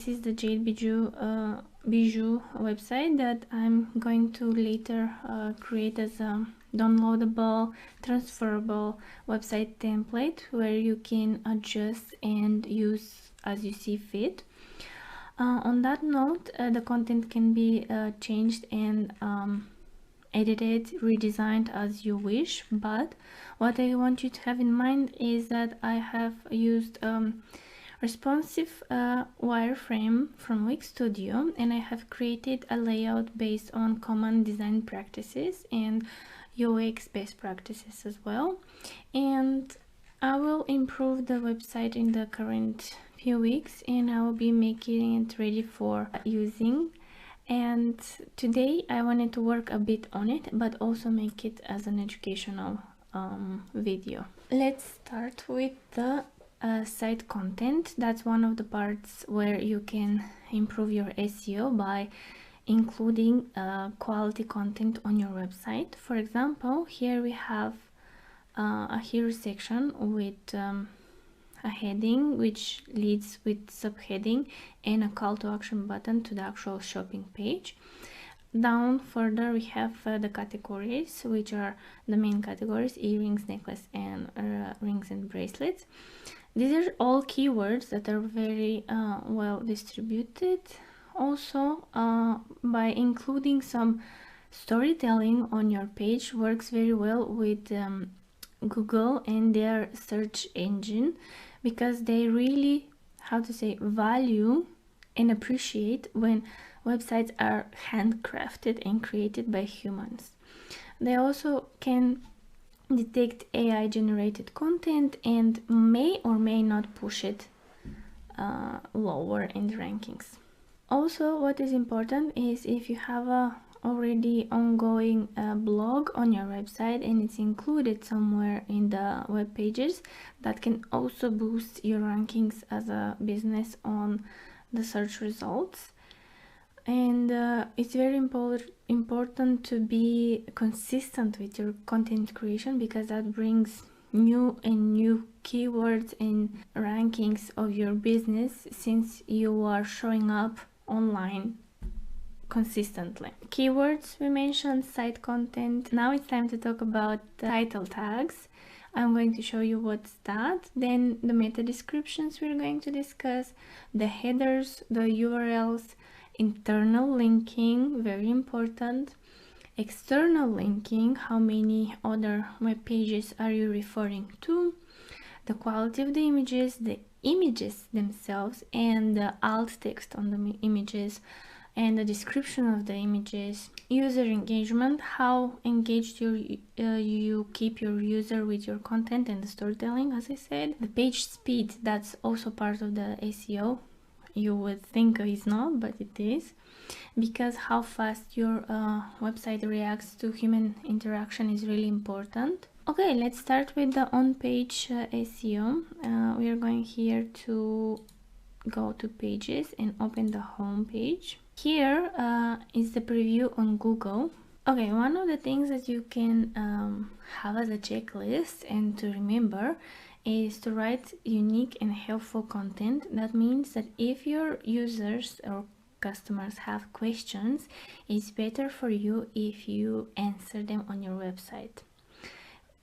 This is the Jade Bijou website that I'm going to later create as a downloadable, transferable website template where you can adjust and use as you see fit. On that note, the content can be changed and edited, redesigned as you wish, but what I want you to have in mind is that I have used responsive wireframe from Wix Studio, and I have created a layout based on common design practices and UX best practices as well, and I will improve the website in the current few weeks, and I will be making it ready for using. And today I wanted to work a bit on it, but also make it as an educational video. Let's start with the site content. That's one of the parts where you can improve your SEO by including quality content on your website. For example, here we have a hero section with a heading which leads with subheading and a call to action button to the actual shopping page. Down further we have the categories, which are the main categories: earrings, necklace, and rings and bracelets. These are all keywords that are very well distributed. Also, by including some storytelling on your page works very well with Google and their search engine, because they really, how to say, value and appreciate when websites are handcrafted and created by humans. They also can detect AI generated content and may or may not push it lower in the rankings. Also, what is important is if you have a already ongoing blog on your website and it's included somewhere in the web pages, that can also boost your rankings as a business on the search results. And it's very important to be consistent with your content creation, because that brings new keywords and rankings of your business, since you are showing up online consistently. Keywords we mentioned, site content. Now it's time to talk about the title tags. I'm going to show you what's that. Then the meta descriptions we're going to discuss, the headers, the URLs, internal linking, very important, external linking, how many other web pages are you referring to, the quality of the images themselves, and the alt text on the images, and the description of the images, user engagement, how engaged you keep your user with your content, and the storytelling, as I said, the page speed, that's also part of the SEO. You would think it's not, but it is, because how fast your website reacts to human interaction is really important. Okay, let's start with the on-page SEO. We are going here to go to pages and open the home page. Here is the preview on Google. Okay, one of the things that you can have as a checklist and to remember is to write unique and helpful content. That means that if your users or customers have questions, it's better for you if you answer them on your website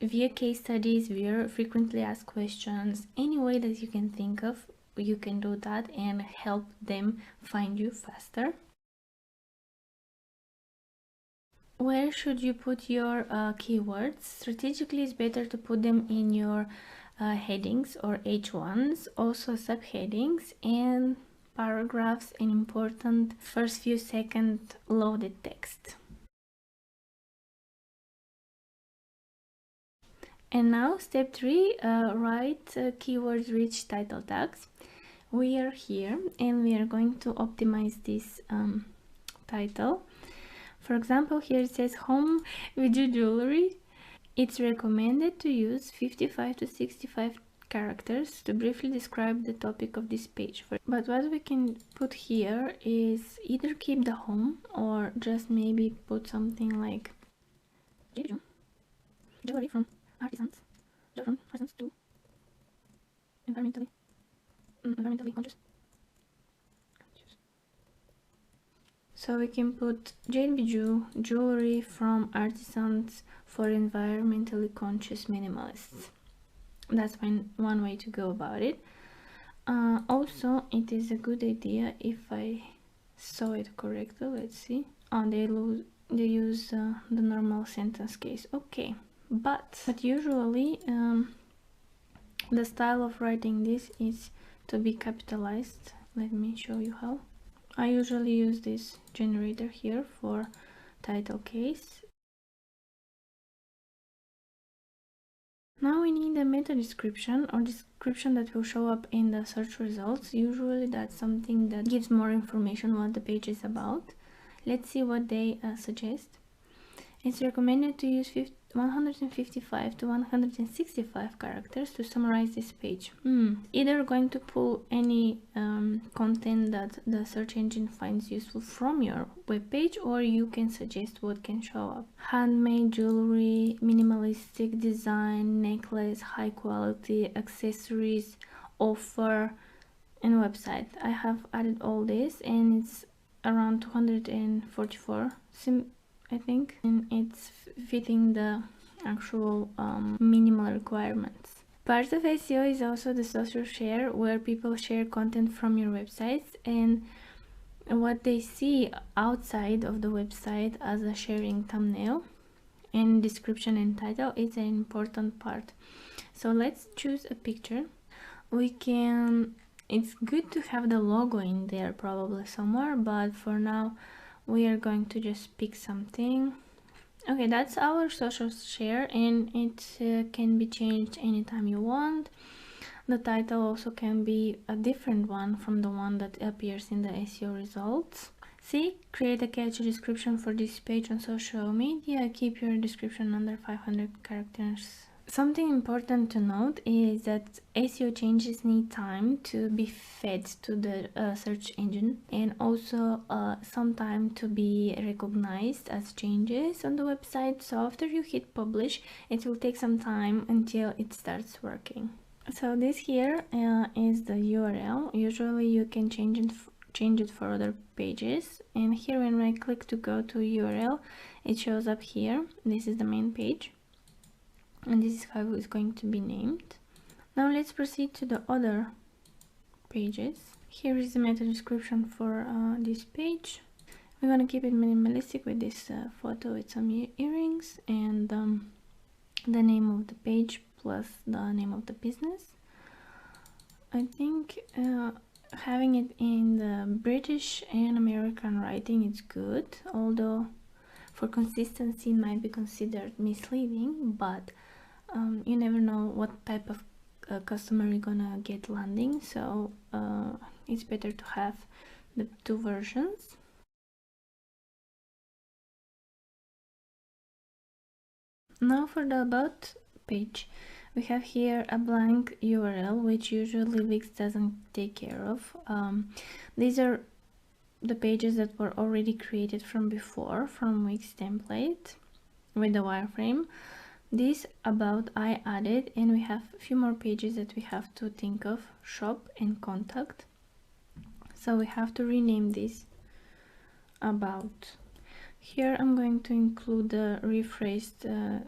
via case studies, via frequently asked questions. Any way that you can think of, you can do that and help them find you faster. Where should you put your keywords? Strategically, it's better to put them in your headings or H1s, also subheadings and paragraphs, and important first few second loaded text. And now step 3, write keywords rich title tags. We are here and we are going to optimize this title. For example, here it says home video jewelry. It's recommended to use 55 to 65 characters to briefly describe the topic of this page. But what we can put here is either keep the home or just maybe put something like jewelry from artisans to environmentally conscious So we can put jade bijou, jewelry from artisans for environmentally conscious minimalists. That's one way to go about it. Also, it is a good idea, if I saw it correctly, let's see. They use the normal sentence case. Okay, but usually the style of writing this is to be capitalized. Let me show you how. I usually use this generator here for title case. Now we need a meta description, or description that will show up in the search results. Usually that's something that gives more information what the page is about. Let's see what they suggest. It's recommended to use 155 to 165 characters to summarize this page. Either going to pull any content that the search engine finds useful from your web page, or you can suggest what can show up. Handmade jewelry, minimalistic design, necklace, high quality accessories, offer, and website. I have added all this, and it's around 244 I think, and it's fitting the actual minimal requirements. Part of SEO is also the social share, where people share content from your websites, and what they see outside of the website as a sharing thumbnail and description and title is an important part. So let's choose a picture. It's good to have the logo in there probably somewhere, but for now we are going to just pick something. Okay, that's our social share, and it can be changed anytime you want. The title also can be a different one from the one that appears in the SEO results. See, create a catchy description for this page on social media. Keep your description under 500 characters. Something important to note is that SEO changes need time to be fed to the search engine, and also some time to be recognized as changes on the website. So after you hit publish, it will take some time until it starts working. So this here is the URL. Usually you can change it for other pages, and here when I click to go to URL, it shows up here. This is the main page, and this is how it's going to be named. Now let's proceed to the other pages. Here is the meta description for this page. We're going to keep it minimalistic with this photo with some earrings, and the name of the page plus the name of the business. I think having it in the British and American writing is good, although for consistency it might be considered misleading, but you never know what type of customer you're gonna get landing, so it's better to have the two versions. Now for the about page, we have here a blank URL, which usually Wix doesn't take care of. These are the pages that were already created from before from Wix template with the wireframe. This about I added, and we have a few more pages that we have to think of: shop and contact. So we have to rename this about. Here I'm going to include the rephrased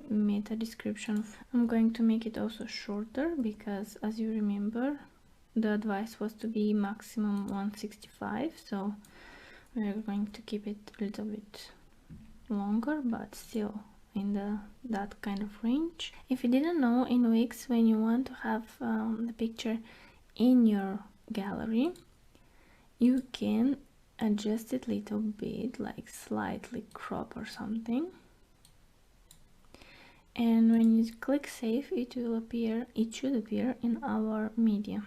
meta description. I'm going to make it also shorter, because as you remember, the advice was to be maximum 165, so we're going to keep it a little bit longer, but still in that kind of range. If you didn't know, in Wix, when you want to have the picture in your gallery, you can adjust it a little bit, like slightly crop or something, and when you click save, it should appear in our media.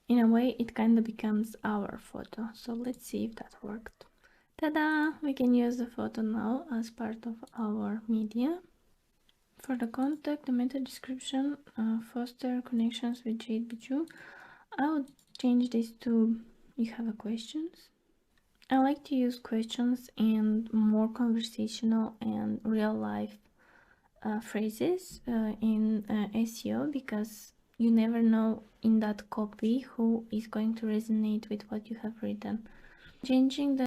In a way, it kind of becomes our photo. So let's see if that worked. Ta-da! We can use the photo now as part of our media. For the contact, the meta description, foster connections with Jade Bijou, I would change this to "you have a questions." I like to use questions and more conversational and real life phrases in SEO, because you never know in that copy who is going to resonate with what you have written. Changing the